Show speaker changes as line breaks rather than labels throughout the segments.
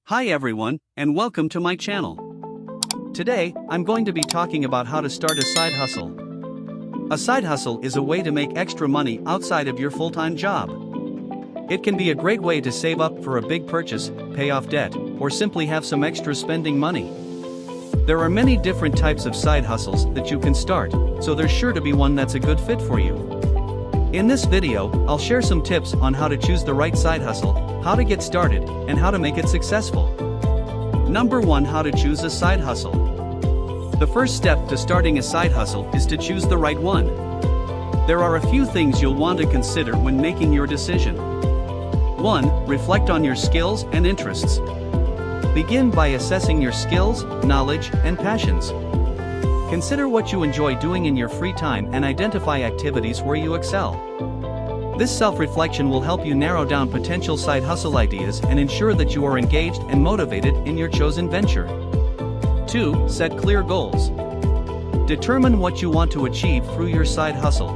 Hi everyone, and welcome to my channel. Today, I'm going to be talking about how to start a side hustle. A side hustle is a way to make extra money outside of your full-time job. It can be a great way to save up for a big purchase, pay off debt, or simply have some extra spending money. There are many different types of side hustles that you can start, so there's sure to be one that's a good fit for you. In this video, I'll share some tips on how to choose the right side hustle, how to get started, and how to make it successful. Number 1. How to choose a side hustle. The first step to starting a side hustle is to choose the right one. There are a few things you'll want to consider when making your decision. 1. Reflect on your skills and interests. Begin by assessing your skills, knowledge, and passions. Consider what you enjoy doing in your free time and identify activities where you excel. This self-reflection will help you narrow down potential side hustle ideas and ensure that you are engaged and motivated in your chosen venture. 2. Set clear goals. Determine what you want to achieve through your side hustle.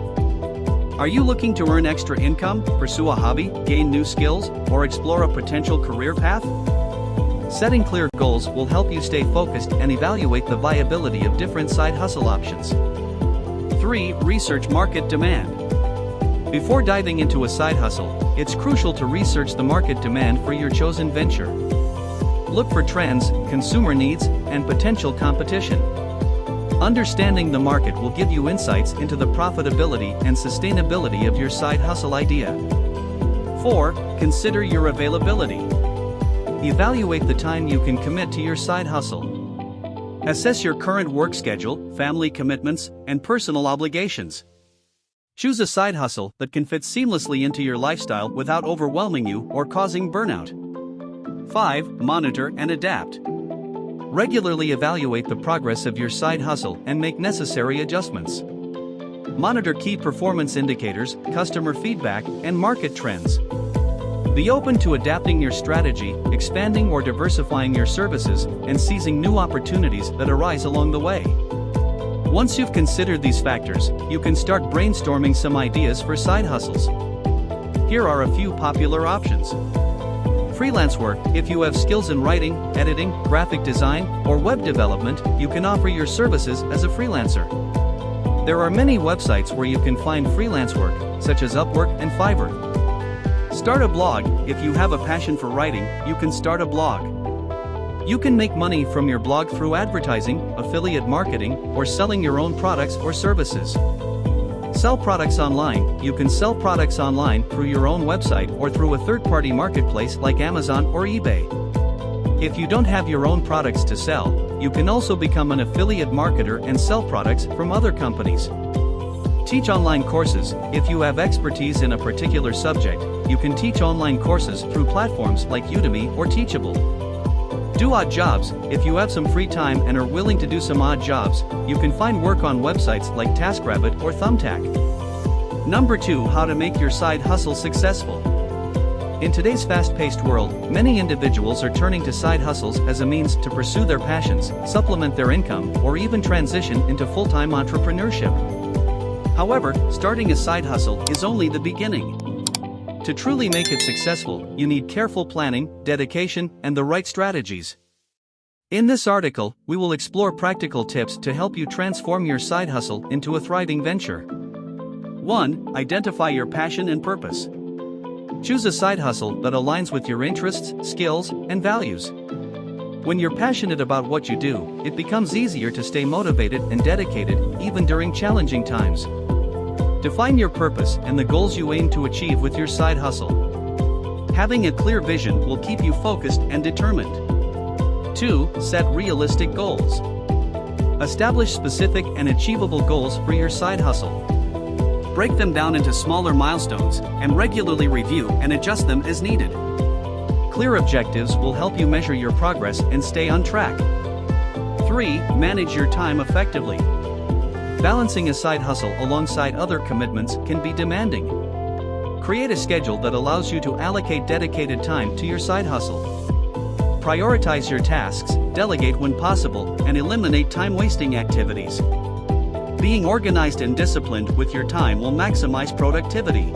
Are you looking to earn extra income, pursue a hobby, gain new skills, or explore a potential career path? Setting clear goals will help you stay focused and evaluate the viability of different side hustle options. 3. Research market demand. Before diving into a side hustle, it's crucial to research the market demand for your chosen venture. Look for trends, consumer needs, and potential competition. Understanding the market will give you insights into the profitability and sustainability of your side hustle idea. 4. Consider your availability. Evaluate the time you can commit to your side hustle. Assess your current work schedule, family commitments, and personal obligations. Choose a side hustle that can fit seamlessly into your lifestyle without overwhelming you or causing burnout. 5. Monitor and adapt. Regularly evaluate the progress of your side hustle and make necessary adjustments. Monitor key performance indicators, customer feedback, and market trends. Be open to adapting your strategy, expanding or diversifying your services, and seizing new opportunities that arise along the way. Once you've considered these factors, you can start brainstorming some ideas for side hustles. Here are a few popular options. Freelance work. If you have skills in writing, editing, graphic design, or web development, you can offer your services as a freelancer. There are many websites where you can find freelance work, such as Upwork and Fiverr. Start a blog. If you have a passion for writing, you can start a blog. You can make money from your blog through advertising, affiliate marketing, or selling your own products or services. Sell products online. You can sell products online through your own website or through a third-party marketplace like Amazon or eBay. If you don't have your own products to sell, you can also become an affiliate marketer and sell products from other companies. Teach online courses. If you have expertise in a particular subject, you can teach online courses through platforms like Udemy or Teachable. Do odd jobs. If you have some free time and are willing to do some odd jobs, you can find work on websites like TaskRabbit or Thumbtack. Number 2. How to make your side hustle successful. In today's fast-paced world, many individuals are turning to side hustles as a means to pursue their passions, supplement their income, or even transition into full-time entrepreneurship. However, starting a side hustle is only the beginning. To truly make it successful, you need careful planning, dedication, and the right strategies. In this article, we will explore practical tips to help you transform your side hustle into a thriving venture. 1. Identify your passion and purpose. Choose a side hustle that aligns with your interests, skills, and values. When you're passionate about what you do, it becomes easier to stay motivated and dedicated, even during challenging times. Define your purpose and the goals you aim to achieve with your side hustle. Having a clear vision will keep you focused and determined. 2. Set realistic goals. Establish specific and achievable goals for your side hustle. Break them down into smaller milestones and regularly review and adjust them as needed. Clear objectives will help you measure your progress and stay on track. 3. Manage your time effectively. Balancing a side hustle alongside other commitments can be demanding. Create a schedule that allows you to allocate dedicated time to your side hustle. Prioritize your tasks, delegate when possible, and eliminate time-wasting activities. Being organized and disciplined with your time will maximize productivity.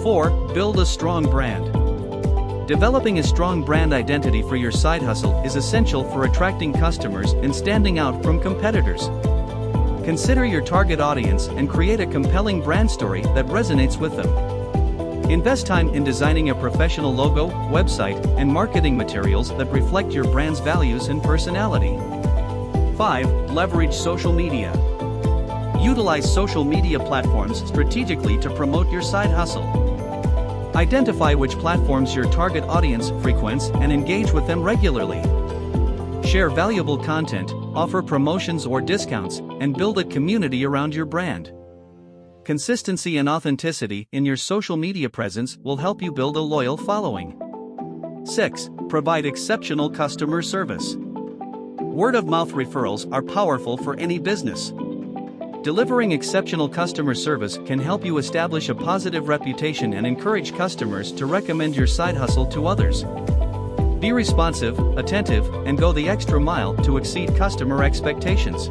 4. Build a strong brand. Developing a strong brand identity for your side hustle is essential for attracting customers and standing out from competitors. Consider your target audience and create a compelling brand story that resonates with them. Invest time in designing a professional logo, website, and marketing materials that reflect your brand's values and personality. 5. Leverage social media. Utilize social media platforms strategically to promote your side hustle. Identify which platforms your target audience frequents and engage with them regularly. Share valuable content, offer promotions or discounts, and build a community around your brand. Consistency and authenticity in your social media presence will help you build a loyal following. 6. Provide exceptional customer service. Word-of-mouth referrals are powerful for any business. Delivering exceptional customer service can help you establish a positive reputation and encourage customers to recommend your side hustle to others. Be responsive, attentive, and go the extra mile to exceed customer expectations.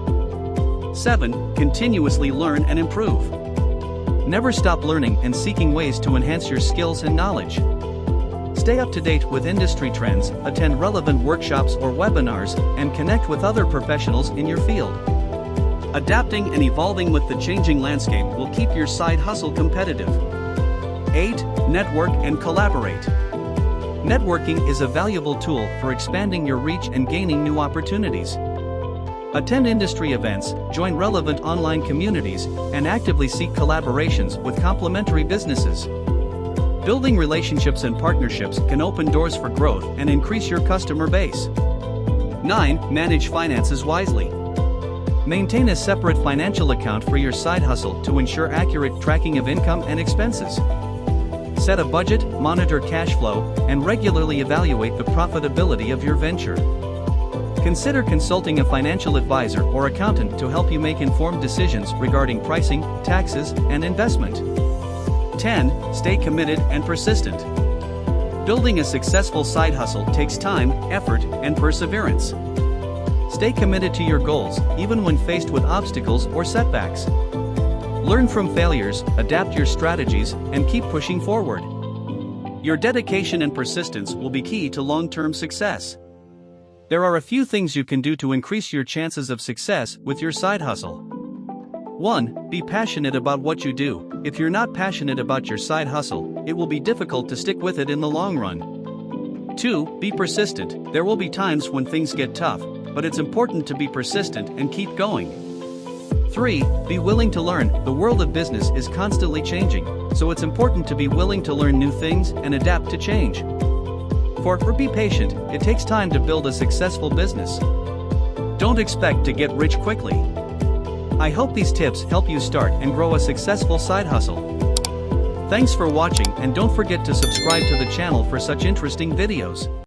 7. Continuously learn and improve. Never stop learning and seeking ways to enhance your skills and knowledge. Stay up to date with industry trends, attend relevant workshops or webinars, and connect with other professionals in your field. Adapting and evolving with the changing landscape will keep your side hustle competitive. 8. Network and collaborate. Networking is a valuable tool for expanding your reach and gaining new opportunities. Attend industry events, join relevant online communities, and actively seek collaborations with complementary businesses. Building relationships and partnerships can open doors for growth and increase your customer base. 9. Manage finances wisely. Maintain a separate financial account for your side hustle to ensure accurate tracking of income and expenses. Set a budget, monitor cash flow, and regularly evaluate the profitability of your venture. Consider consulting a financial advisor or accountant to help you make informed decisions regarding pricing, taxes, and investment. 10. Stay committed and persistent. Building a successful side hustle takes time, effort, and perseverance. Stay committed to your goals, even when faced with obstacles or setbacks. Learn from failures, adapt your strategies, and keep pushing forward. Your dedication and persistence will be key to long-term success. There are a few things you can do to increase your chances of success with your side hustle. 1. Be passionate about what you do. If you're not passionate about your side hustle, it will be difficult to stick with it in the long run. 2. Be persistent. There will be times when things get tough, but it's important to be persistent and keep going. 3. Be willing to learn. The world of business is constantly changing, so it's important to be willing to learn new things and adapt to change. 4. Be patient. It takes time to build a successful business. Don't expect to get rich quickly. I hope these tips help you start and grow a successful side hustle. Thanks for watching, and don't forget to subscribe to the channel for such interesting videos.